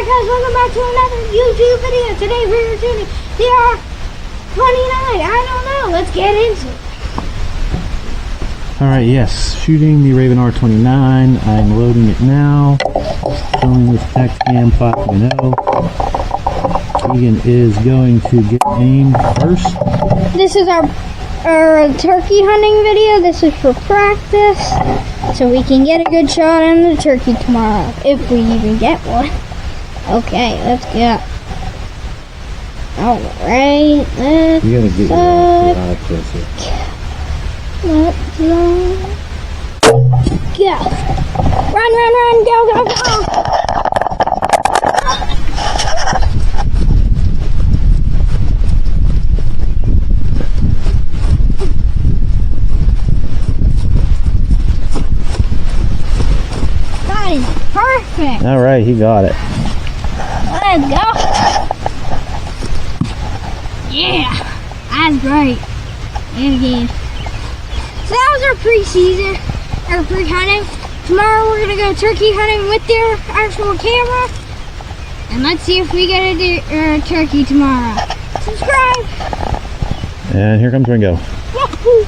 Alright guys, welcome back to another YouTube video. Today we're shooting the R29. I don't know, let's get into it. Alright, yes, shooting the Raven R29. I'm loading it now. Filming with tactacam 5.0. Keegan is going to get aimed first. This is our turkey hunting video. This is for practice, so we can get a good shot on the turkey tomorrow, if we even get one. Okay, let's go. Alright, let's You gotta get your eye closer. Let's go. Run, run, run, go, go, go. That is perfect. Alright, he got it. Let's go. Yeah, that's great. And again. So that was our pre-season, our pre-hunting. Tomorrow we're gonna go turkey hunting with their actual camera. And let's see if we get a turkey tomorrow. Subscribe. And here comes Ringo. Wahoo.